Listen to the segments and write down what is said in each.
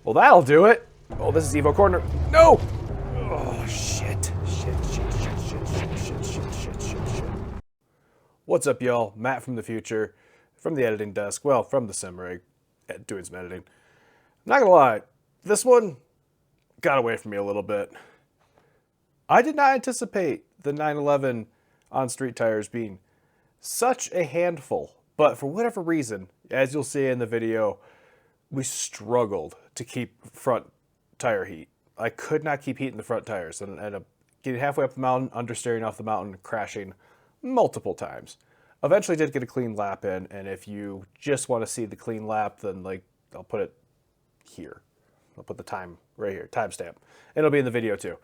Well, that'll do it. Oh, this is Evo Corner. No! Oh, shit. Shit. What's up, y'all? Matt from the future, from the editing desk. Well, from the sim rig, doing some editing. I'm not gonna lie, this one got away from me a little bit. I did not anticipate the 911 on-street tires being such a handful, but for whatever reason, as you'll see in the video, we struggled to keep front tire heat. I could not keep heat in the front tires and ended up getting halfway up the mountain, understeering off the mountain, crashing multiple times. Eventually did get a clean lap in, and if you just want to see the clean lap, then I'll put it here. I'll put the time right here, timestamp. It'll be in the video too.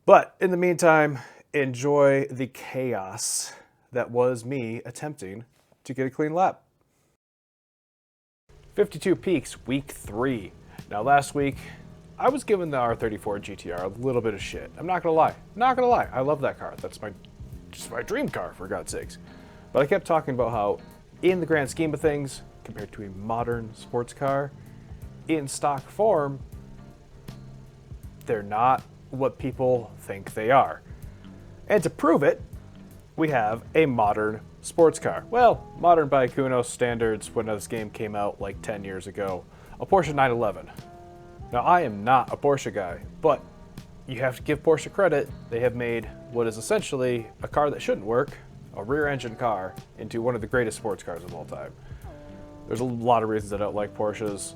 But in the meantime, enjoy the chaos that was me attempting to get a clean lap. 52 Peaks, week 3. Now last week, I was giving the R34 GTR a little bit of shit. I'm not gonna lie. I love that car. That's just my dream car, for God's sakes. But I kept talking about how, in the grand scheme of things, compared to a modern sports car, in stock form, they're not what people think they are. And to prove it, we have a modern sports car. Well, modern by Kuno's standards when this game came out like 10 years ago. A Porsche 911. Now, I am not a Porsche guy, but you have to give Porsche credit. They have made what is essentially a car that shouldn't work, a rear-engine car, into one of the greatest sports cars of all time. There's a lot of reasons I don't like Porsches,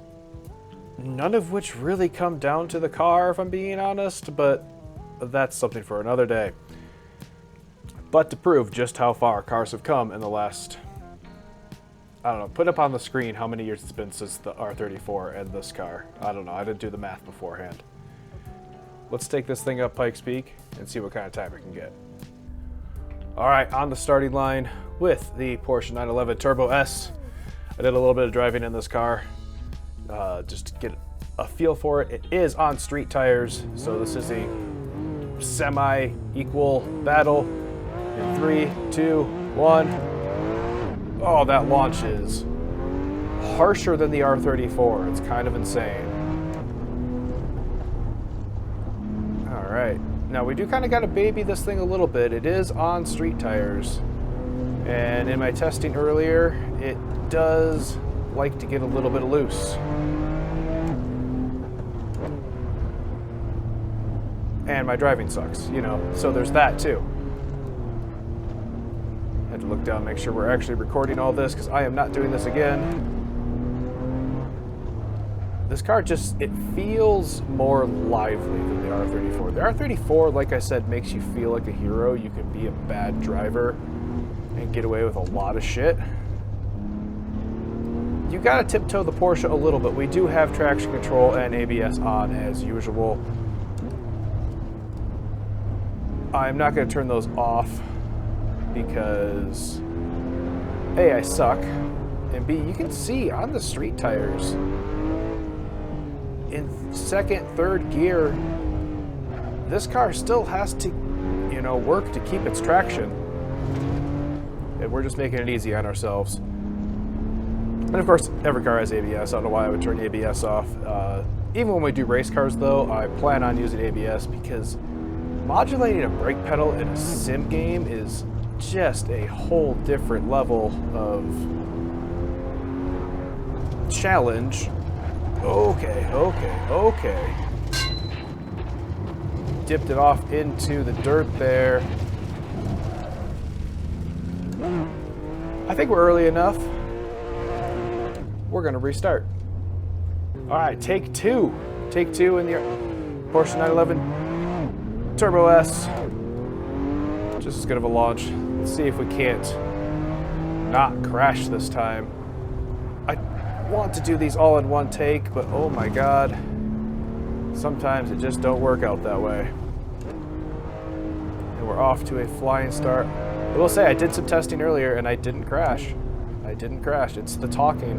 none of which really come down to the car, if I'm being honest, but that's something for another day. But to prove just how far cars have come in the last, I don't know, put up on the screen how many years it's been since the R34 and this car. I don't know, I didn't do the math beforehand. Let's take this thing up Pike's Peak and see what kind of time it can get. All right, on the starting line with the Porsche 911 Turbo S. I did a little bit of driving in this car just to get a feel for it. It is on street tires, so this is a semi-equal battle. In 3, 2, 1. Oh, that launch is harsher than the R34. It's kind of insane. All right. Now, we do kind of got to baby this thing a little bit. It is on street tires. And in my testing earlier, it does like to get a little bit loose. And my driving sucks, you know, so there's that too. Had to look down, make sure we're actually recording all this, because I am not doing this again. This car it feels more lively than the R34. The R34, like I said, makes you feel like a hero. You can be a bad driver and get away with a lot of shit. You gotta tiptoe the Porsche a little bit. We do have traction control and ABS on as usual. I'm not gonna turn those off because A, I suck, and B, you can see on the street tires in second, third gear, this car still has to, you know, work to keep its traction. And we're just making it easy on ourselves. And of course, every car has ABS. I don't know why I would turn ABS off. Even when we do race cars though, I plan on using ABS because modulating a brake pedal in a sim game is just a whole different level of challenge. Okay. Dipped it off into the dirt there. I think we're early enough. We're gonna restart. All right, take two. Take two in the Porsche 911 Turbo S. Just as good of a launch. Let's see if we can't not crash this time. I want to do these all in one take, but oh my God. Sometimes it just don't work out that way. And we're off to a flying start. I will say I did some testing earlier and I didn't crash. It's the talking.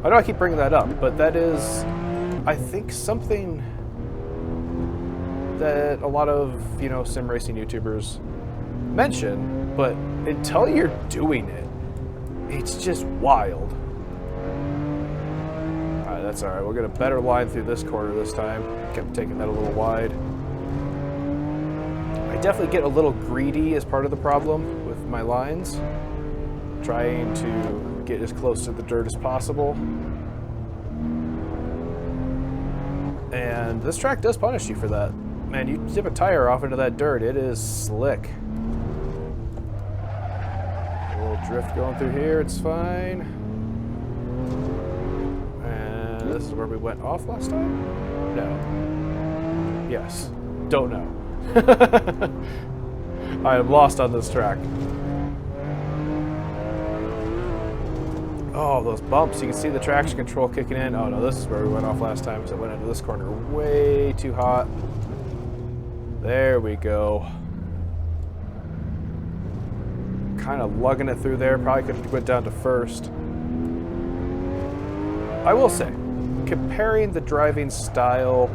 I know I keep bringing that up, but that is, I think, something that a lot of, you know, sim racing YouTubers mention, but until you're doing it, it's just wild. that's all right. We'll get a better line through this corner this time. Kept taking that a little wide. I definitely get a little greedy as part of the problem with my lines. Trying to get as close to the dirt as possible. And this track does punish you for that. Man, you tip a tire off into that dirt, it is slick. A little drift going through here, it's fine. And this is where we went off last time? No. Yes. Don't know. I am lost on this track. Oh, those bumps. You can see the traction control kicking in. Oh no, this is where we went off last time, because it went into this corner way too hot. There we go. Kind of lugging it through there. Probably could have went down to first. I will say, comparing the driving style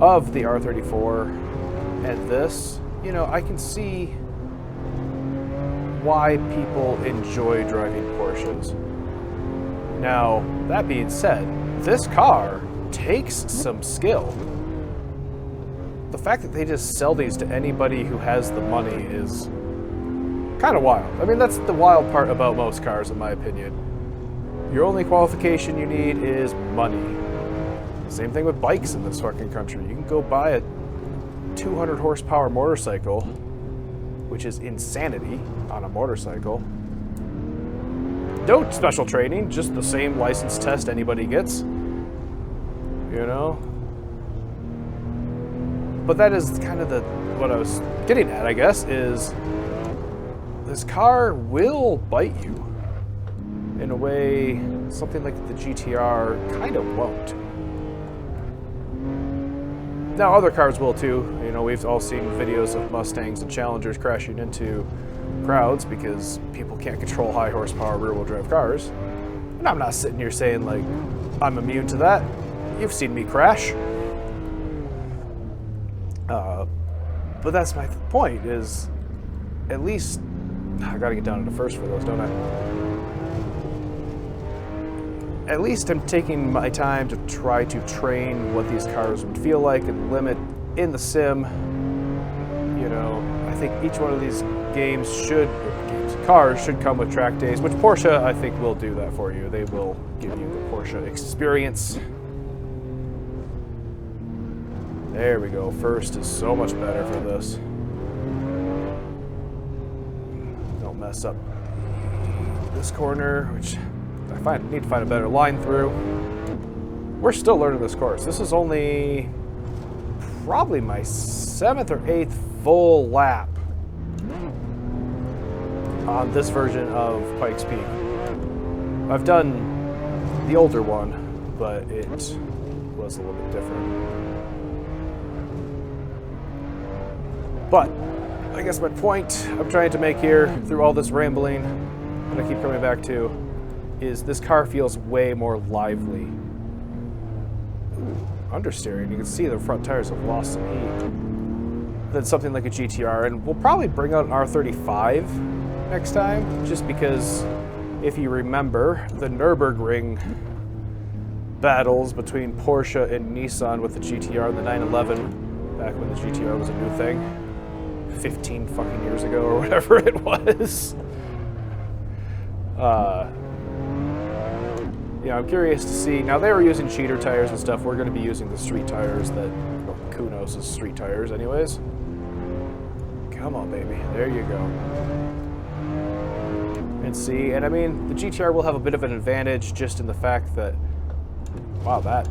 of the R34 and this, you know, I can see why people enjoy driving Porsches. Now, that being said, this car takes some skill. The fact that they just sell these to anybody who has the money is kind of wild. I mean, that's the wild part about most cars, in my opinion. Your only qualification you need is money. Same thing with bikes in this fucking country. You can go buy a 200 horsepower motorcycle, which is insanity on a motorcycle. No special training, just the same license test anybody gets. You know? But that is kind of what I was getting at, I guess, is this car will bite you in a way something like the GTR kind of won't. Now, other cars will too. You know, we've all seen videos of Mustangs and Challengers crashing into crowds because people can't control high horsepower rear-wheel drive cars. And I'm not sitting here saying, like, I'm immune to that. You've seen me crash. But that's my point, is at least, I gotta get down to first for those, don't I? At least I'm taking my time to try to train what these cars would feel like and limit in the sim. You know, I think each one of these cars should come with track days, which Porsche, I think, will do that for you. They will give you the Porsche experience. There we go. First is so much better for this. Don't mess up this corner, which I need to find a better line through. We're still learning this course. This is only probably my 7th or 8th full lap on this version of Pike's Peak. I've done the older one, but it was a little bit different. But I guess my point I'm trying to make here through all this rambling that I keep coming back to is this car feels way more lively. Ooh, understeering, you can see the front tires have lost some heat than something like a GTR, and we'll probably bring out an R35 next time, just because if you remember the Nürburgring battles between Porsche and Nissan with the GTR and the 911 back when the GTR was a new thing 15 fucking years ago or whatever it was. Yeah, I'm curious to see. Now, they were using cheater tires and stuff. We're going to be using the street tires that, well, Kunos' street tires anyways. Come on, baby. There you go. And see, and I mean, the GTR will have a bit of an advantage just in the fact that, wow, that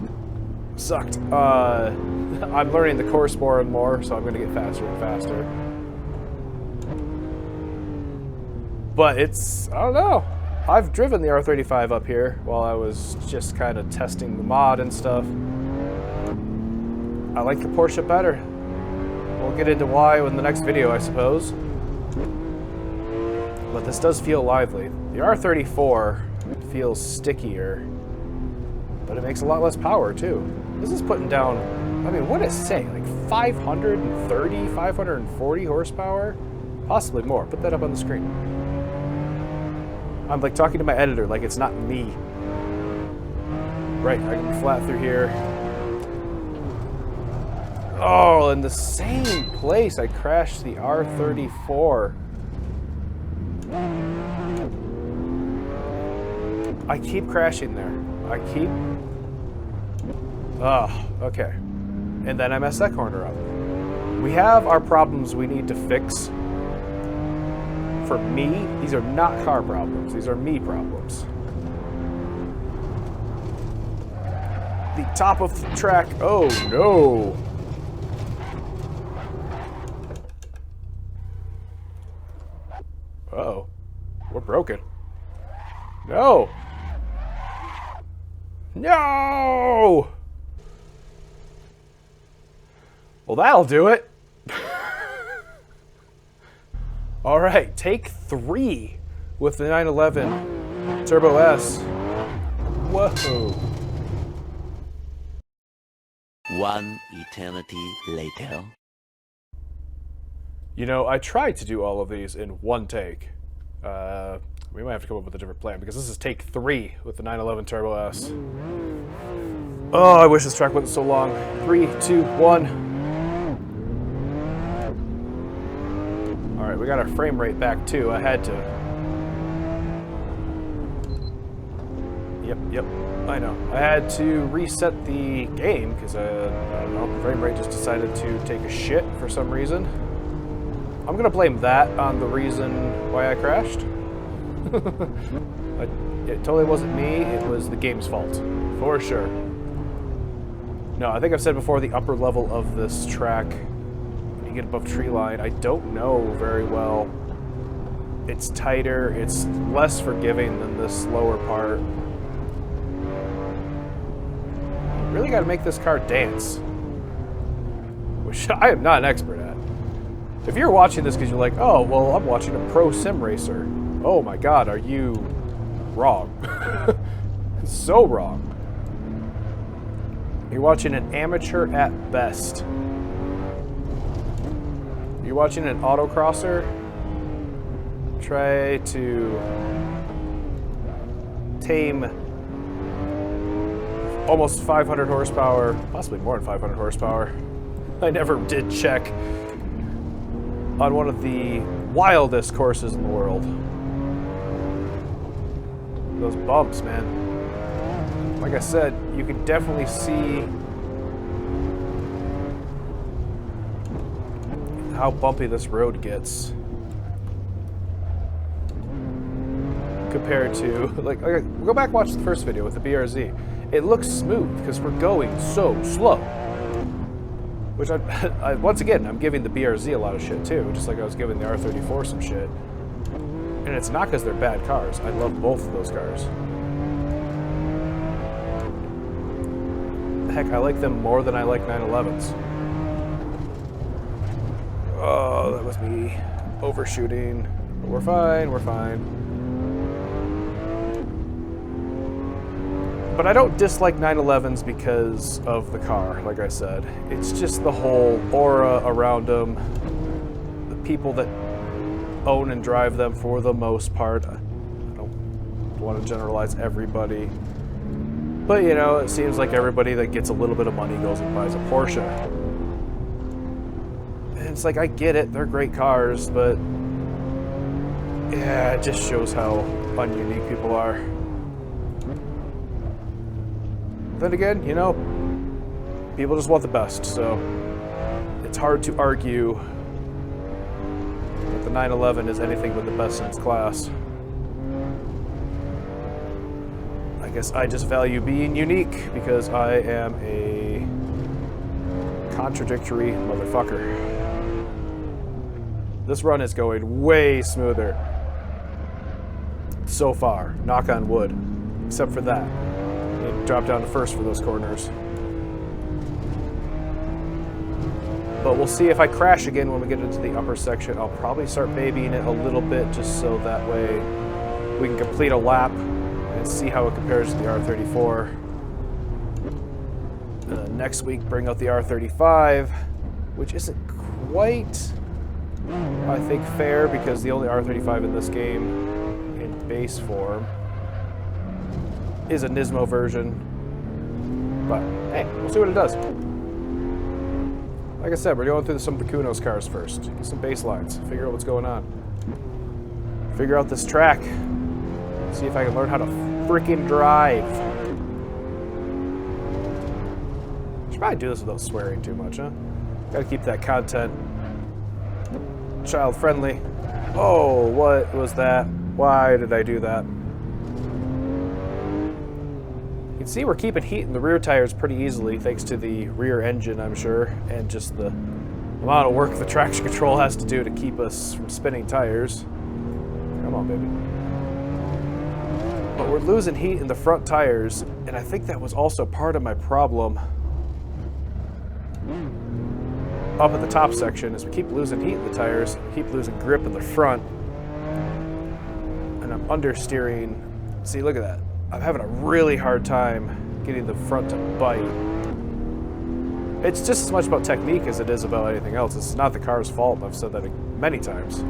sucked. I'm learning the course more and more, so I'm going to get faster and faster. But it's, I don't know. I've driven the R35 up here while I was just kind of testing the mod and stuff. I like the Porsche better. We'll get into why in the next video, I suppose. But this does feel lively. The R34 feels stickier, but it makes a lot less power too. This is putting down, I mean, what does it say? Like 530, 540 horsepower? Possibly more. Put that up on the screen. I'm like talking to my editor like it's not me. Right, I can be flat through here. Oh, in the same place I crashed the R34. I keep crashing there. I keep... Oh, okay. And then I mess that corner up. We have our problems we need to fix. For me, these are not car problems. These are me problems. The top of the track. Oh, no. Uh-oh. We're broken. No. No! Well, that'll do it. All right, take 3 with the 911 Turbo S. Whoa. One eternity later. You know, I tried to do all of these in one take. We might have to come up with a different plan because this is take 3 with the 911 Turbo S. Oh, I wish this track wasn't so long. 3, 2, 1. All right, we got our frame rate back too. I had to. Yep, I know. I had to reset the game because I don't know, the frame rate just decided to take a shit for some reason. I'm gonna blame that on the reason why I crashed. It totally wasn't me, it was the game's fault, for sure. No, I think I've said before, the upper level of this track, when you get above tree line, I don't know very well. It's tighter, it's less forgiving than this lower part. You really gotta make this car dance, which I am not an expert at. If you're watching this because you're like, oh, well, I'm watching a pro sim racer. Oh my God, are you wrong? So wrong. You're watching an amateur at best. You're watching an autocrosser try to tame almost 500 horsepower, possibly more than 500 horsepower. I never did check. On one of the wildest courses in the world. Those bumps, man. Like I said, you can definitely see how bumpy this road gets compared to, like, go back and watch the first video with the BRZ. It looks smooth because we're going so slow. Which I once again, I'm giving the BRZ a lot of shit too, just like I was giving the R34 some shit. And it's not because they're bad cars. I love both of those cars. Heck, I like them more than I like 911s. Oh, that was me overshooting. But we're fine, we're fine. But I don't dislike 911s because of the car, like I said. It's just the whole aura around them. The people that own and drive them for the most part. I don't want to generalize everybody. But, you know, it seems like everybody that gets a little bit of money goes and buys a Porsche. And it's like, I get it, they're great cars, but yeah, it just shows how ununique people are. Then again, you know, people just want the best, so it's hard to argue that the 911 is anything but the best in its class. I guess I just value being unique because I am a contradictory motherfucker. This run is going way smoother so far, knock on wood, except for that. It dropped down to first for those corners. But we'll see if I crash again when we get into the upper section. I'll probably start babying it a little bit just so that way we can complete a lap and see how it compares to the R34. Next week, bring out the R35, which isn't quite, I think, fair because the only R35 in this game in base form is a Nismo version. But hey, we'll see what it does. Like I said, we're going through some of the Kunos cars first. Get some baselines. Figure out what's going on. Figure out this track. See if I can learn how to freaking drive. Should probably do this without swearing too much, huh? Gotta keep that content child friendly. Oh, what was that? Why did I do that? You can see we're keeping heat in the rear tires pretty easily thanks to the rear engine, I'm sure, and just the amount of work the traction control has to do to keep us from spinning tires. Come on, baby. But we're losing heat in the front tires, and I think that was also part of my problem up at the top section is we keep losing heat in the tires, keep losing grip in the front, and I'm understeering. See, look at that. I'm having a really hard time getting the front to bite. It's just as much about technique as it is about anything else. It's not the car's fault. I've said that many times.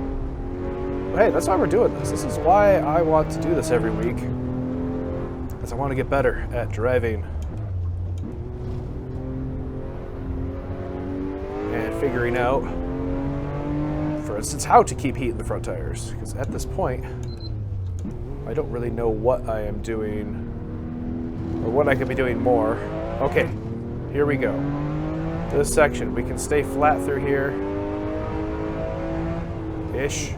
But hey, that's why we're doing this. This is why I want to do this every week. Because I want to get better at driving and figuring out, for instance, how to keep heat in the front tires. Because at this point, I don't really know what I am doing or what I could be doing more. Okay, here we go. This section, we can stay flat through here. Ish.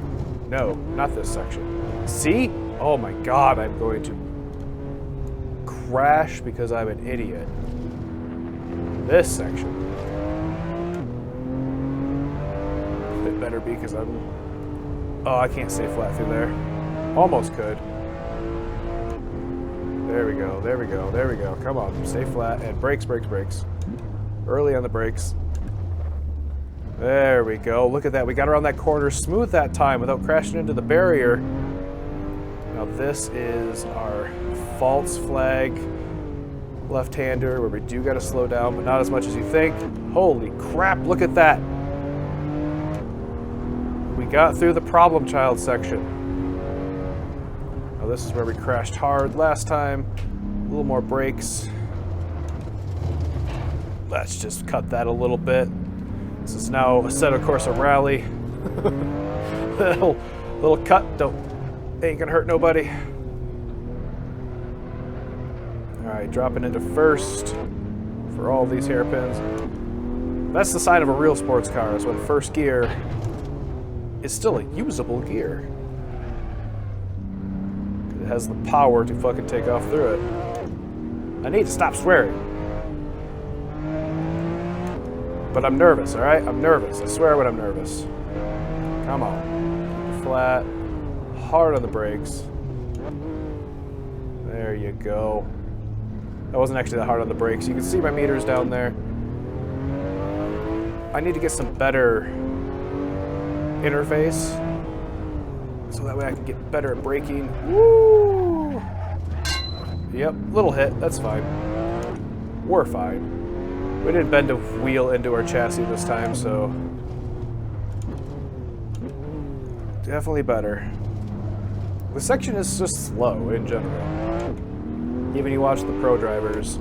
No, not this section. See? Oh my god, I'm going to crash because I'm an idiot. This section. It better be because I'm... Oh, I can't stay flat through there. Almost could. There we go, there we go, there we go. Come on, stay flat and brakes, brakes, brakes. Early on the brakes. There we go. Look at that. We got around that corner smooth that time without crashing into the barrier. Now this is our false flag left-hander where we do got to slow down, but not as much as you think. Holy crap, look at that. We got through the problem child section. Now this is where we crashed hard last time. A little more brakes. Let's just cut that a little bit. This is now Assetto Corsa rally. little cut, ain't gonna hurt nobody. All right, dropping into first for all these hairpins. That's the sign of a real sports car, is when first gear is still a usable gear. It has the power to fucking take off through it. I need to stop swearing. But I'm nervous, all right? I'm nervous. I swear when I'm nervous. Come on. Keep it flat. Hard on the brakes. There you go. That wasn't actually that hard on the brakes. You can see my meters down there. I need to get some better interface so that way I can get better at braking. Woo! Yep, little hit. That's fine. We're fine. We didn't bend a wheel into our chassis this time, so definitely better. The section is just slow in general. Even you watch the pro drivers.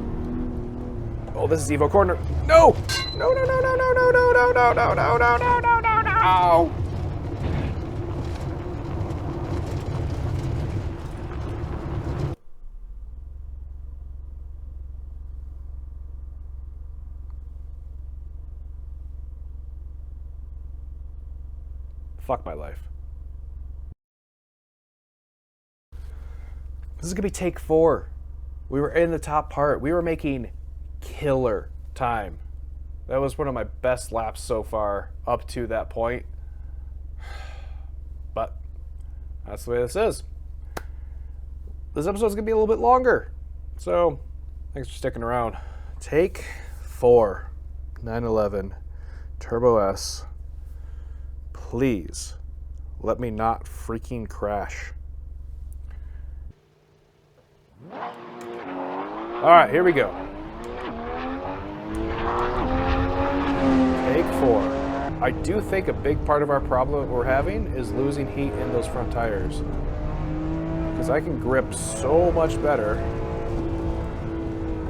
Oh, this is Evo corner. No! No, no, no, no, no, no, no, no, no, no, no, no, no, no, no, no! Fuck my life. This is gonna be take 4. We were in the top part. We were making killer time. That was one of my best laps so far up to that point. But that's the way this is. This episode's gonna be a little bit longer. So thanks for sticking around. Take 4. 911 Turbo S. Please, let me not freaking crash. All right, here we go. Take 4. I do think a big part of our problem that we're having is losing heat in those front tires. Because I can grip so much better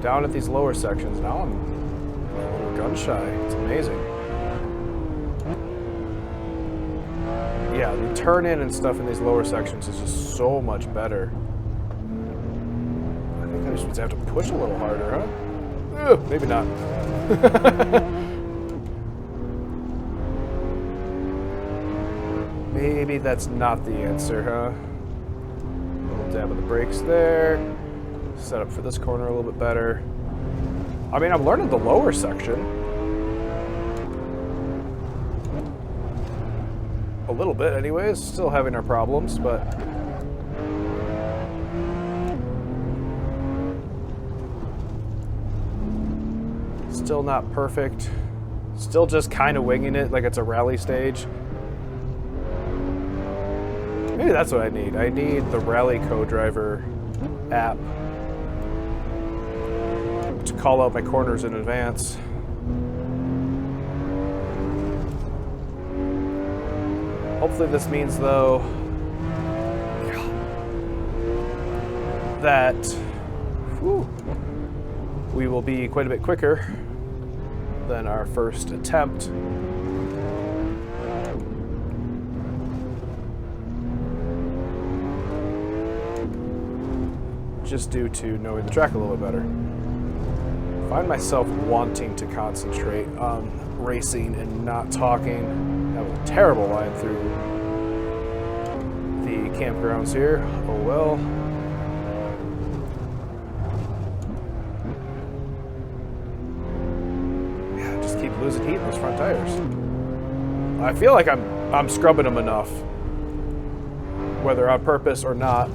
down at these lower sections. Now I'm a little gun shy. It's amazing. Yeah, the turn in and stuff in these lower sections is just so much better. I think I just have to push a little harder, huh? Maybe not. Maybe that's not the answer, huh? A little dab of the brakes there. Set up for this corner a little bit better. I mean, I'm learning the lower section. A little bit anyways. Still having our problems, but... still not perfect. Still just kind of winging it like it's a rally stage. Maybe that's what I need. I need the Rally Co-Driver app to call out my corners in advance. Hopefully this means, though, that we will be quite a bit quicker than our first attempt. Just due to knowing the track a little bit better. I find myself wanting to concentrate on racing and not talking. That was a terrible line through the campgrounds here. Oh well. Yeah, just keep losing heat in those front tires. I feel like I'm scrubbing them enough, whether on purpose or not.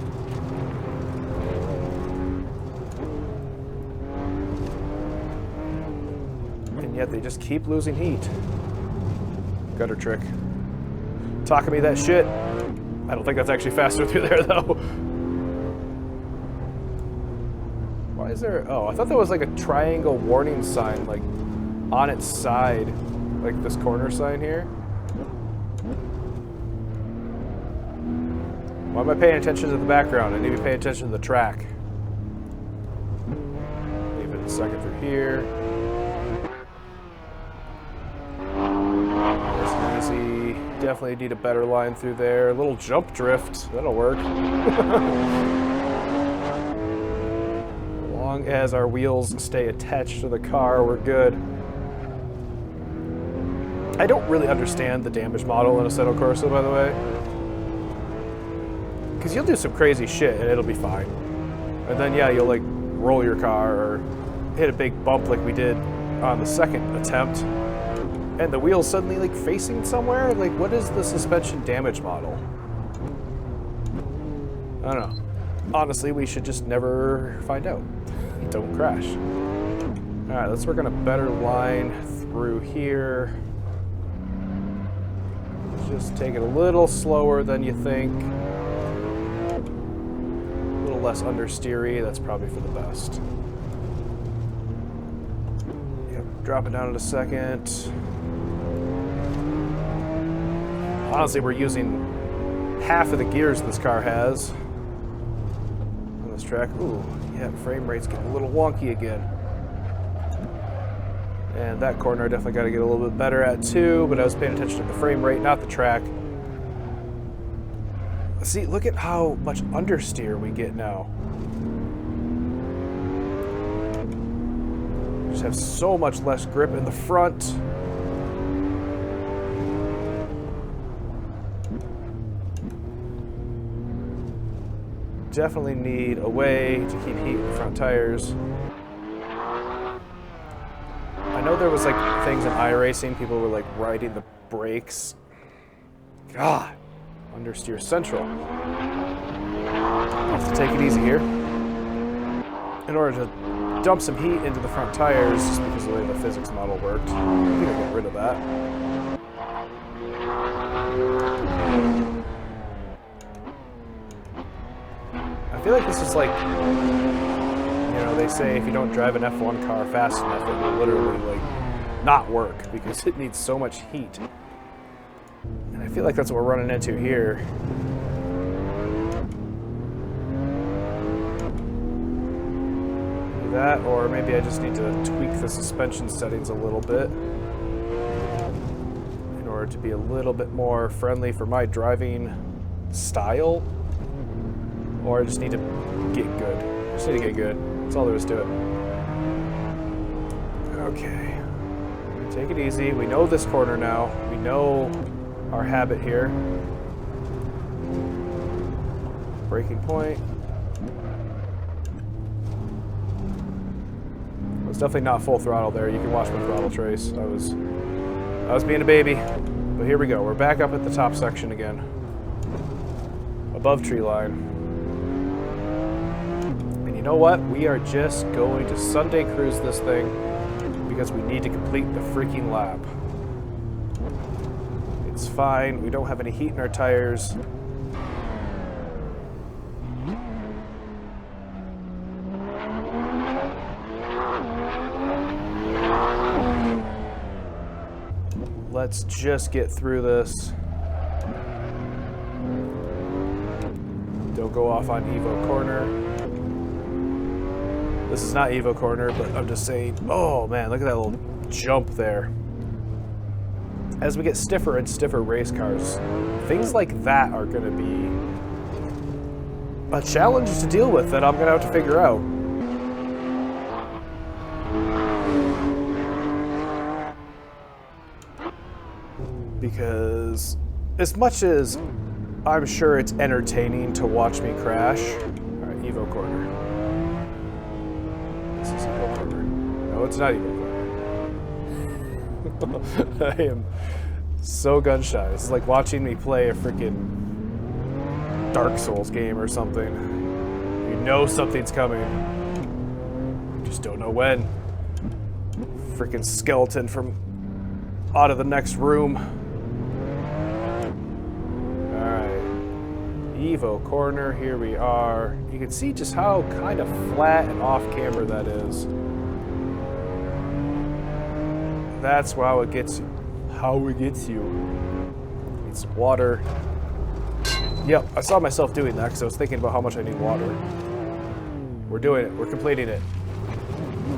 Yet they just keep losing heat. Gutter trick. Talking me that shit. I don't think that's actually faster through there, though. Why is there... oh, I thought that was like a triangle warning sign, like, on its side. Like this corner sign here. Why am I paying attention to the background? I need to be paying attention to the track. Leave it a second through here. Definitely need a better line through there. A little jump drift, that'll work. As long as our wheels stay attached to the car, we're good. I don't really understand the damage model in Assetto Corsa, by the way. Because you'll do some crazy shit and it'll be fine. And then, yeah, you'll like roll your car or hit a big bump like we did on the second attempt. And the wheel's suddenly like facing somewhere? Like, what is the suspension damage model? I don't know. Honestly, we should just never find out. Don't crash. Alright, let's work on a better line through here. Just take it a little slower than you think. A little less understeery, that's probably for the best. Yep, drop it down in a second. Honestly, we're using half of the gears this car has on this track. Ooh, yeah, frame rate's getting a little wonky again. And that corner I definitely got to get a little bit better at too, but I was paying attention to the frame rate, not the track. See, look at how much understeer we get now. Just have so much less grip in the front. Definitely need a way to keep heat in the front tires. I know there was like things in iRacing, people were like riding the brakes. God, understeer central. I'll have to take it easy here. In order to dump some heat into the front tires, just because of the way the physics model worked. I'm gonna get rid of that. I feel like this is like, you know, they say if you don't drive an F1 car fast enough, it will literally like not work because it needs so much heat. And I feel like that's what we're running into here. That, or maybe I just need to tweak the suspension settings a little bit in order to be a little bit more friendly for my driving style. Or I just need to get good. I just need to get good. That's all there is to it. Okay. Take it easy. We know this corner now. We know our habit here. Braking point. It was definitely not full throttle there. You can watch my throttle trace. I was being a baby. But here we go. We're back up at the top section again. Above tree line. And you know what? We are just going to Sunday cruise this thing because we need to complete the freaking lap. It's fine. We don't have any heat in our tires. Let's just get through this. Don't go off on Evo corner. This is not Evo corner, but I'm just saying, oh man, look at that little jump there. As we get stiffer and stiffer race cars, things like that are going to be a challenge to deal with that I'm going to have to figure out. Because as much as I'm sure it's entertaining to watch me crash. All right, Evo corner. This is Evo corner. No, it's not Evo corner. I am so gun shy. This is like watching me play a freaking Dark Souls game or something. You know something's coming. You just don't know when. Freaking skeleton from out of the next room. Evo corner, here we are. You can see just how kind of flat and off camera that is. That's how it gets you. How it gets you. Need some water. Yep, I saw myself doing that because I was thinking about how much I need water. We're doing it. We're completing it.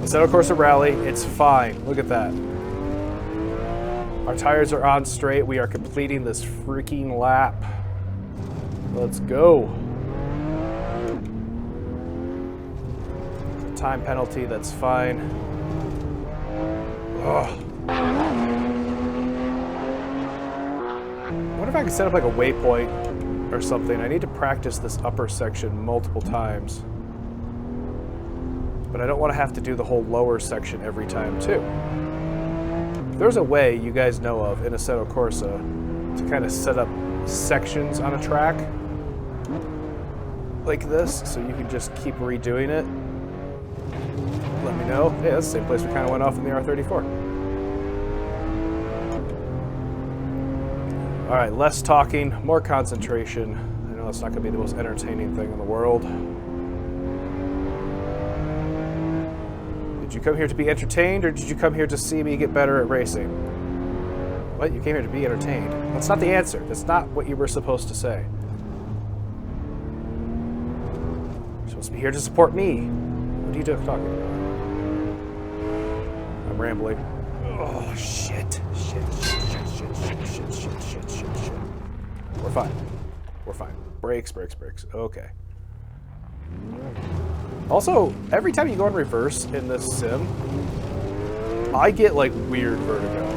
Assetto Corsa Rally, it's fine. Look at that. Our tires are on straight. We are completing this freaking lap. Let's go. Time penalty, that's fine. Ugh. I wonder if I can set up like a waypoint or something. I need to practice this upper section multiple times. But I don't want to have to do the whole lower section every time too. If there's a way you guys know of in Assetto Corsa to kind of set up sections on a track like this, so you can just keep redoing it, let me know. Hey, that's the same place we kind of went off in the R34. All right, less talking, more concentration. I know it's not going to be the most entertaining thing in the world. Did you come here to be entertained, or did you come here to see me get better at racing? What? You came here to be entertained? That's not the answer. That's not what you were supposed to say. You're supposed to be here to support me. What are you talking about? I'm rambling. Oh, shit. Shit. We're fine. We're fine. Brakes. Okay. Also, every time you go in reverse in this sim, I get like weird vertigo.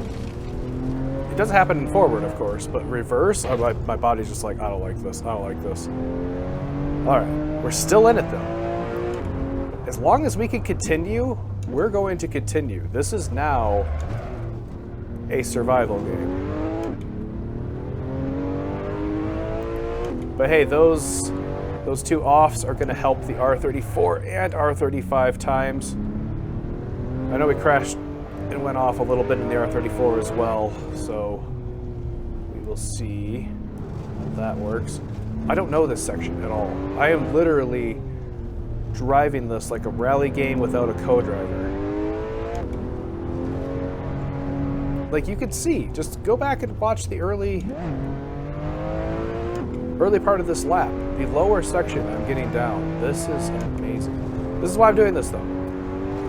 It doesn't happen in forward, of course, but reverse, my body's just like, I don't like this. All right, we're still in it though. As long as we can continue, we're going to continue. This is now a survival game. But hey, those two offs are going to help the R34 and R35 times. I know we crashed and went off a little bit in the R34 as well, so we will see how that works. I don't know this section at all. I am literally driving this like a rally game without a co-driver. Like you can see, just go back and watch the early part of this lap. The lower section I'm getting down. This is amazing. This is why I'm doing this though.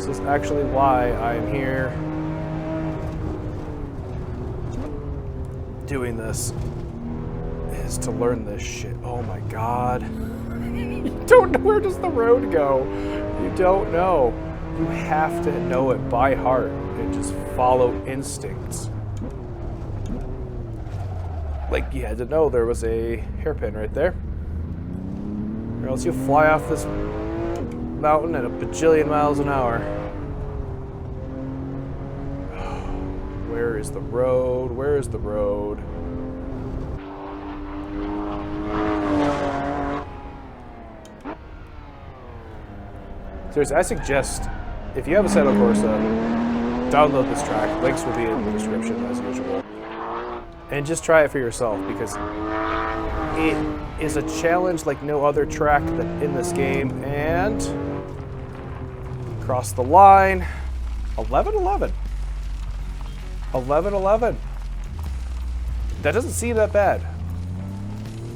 This is actually why I'm here doing this, is to learn this shit. Oh my god. You don't know, where does the road go? You don't know. You have to know it by heart and just follow instincts. Like you had to know there was a hairpin right there. Or else you'll fly off this mountain at a bajillion miles an hour. Where is the road? Where is the road? Seriously, I suggest, if you have Assetto Corsa, download this track. Links will be in the description as usual. And just try it for yourself, because it is a challenge like no other track in this game. And cross the line. 11-11. 11-11. That doesn't seem that bad.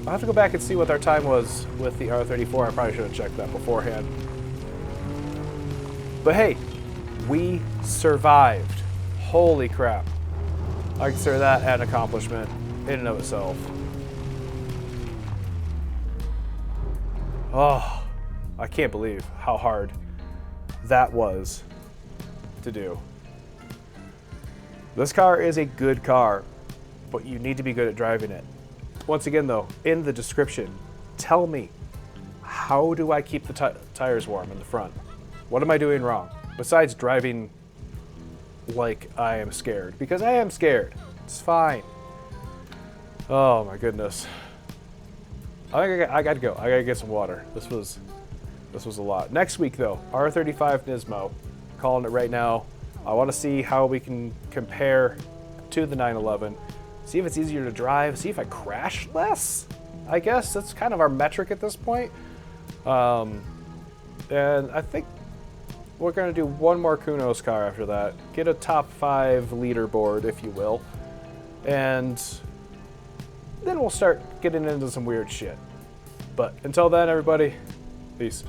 I'll have to go back and see what our time was with the R34. I probably should have checked that beforehand. But hey, we survived. Holy crap. I consider that an accomplishment in and of itself. Oh, I can't believe how hard that was to do. This car is a good car, but you need to be good at driving it. Once again though, in the description, tell me, how do I keep the tires warm in the front? What am I doing wrong? Besides driving like I am scared. Because I am scared. It's fine. Oh my goodness. I think I gotta go. I gotta get some water. This was a lot. Next week though, R35 Nismo. Calling it right now. I want to see how we can compare to the 911. See if it's easier to drive. See if I crash less. I guess that's kind of our metric at this point. And I think we're going to do one more Kunos car after that. Get a top 5 leaderboard, if you will. And then we'll start getting into some weird shit. But until then, everybody, peace.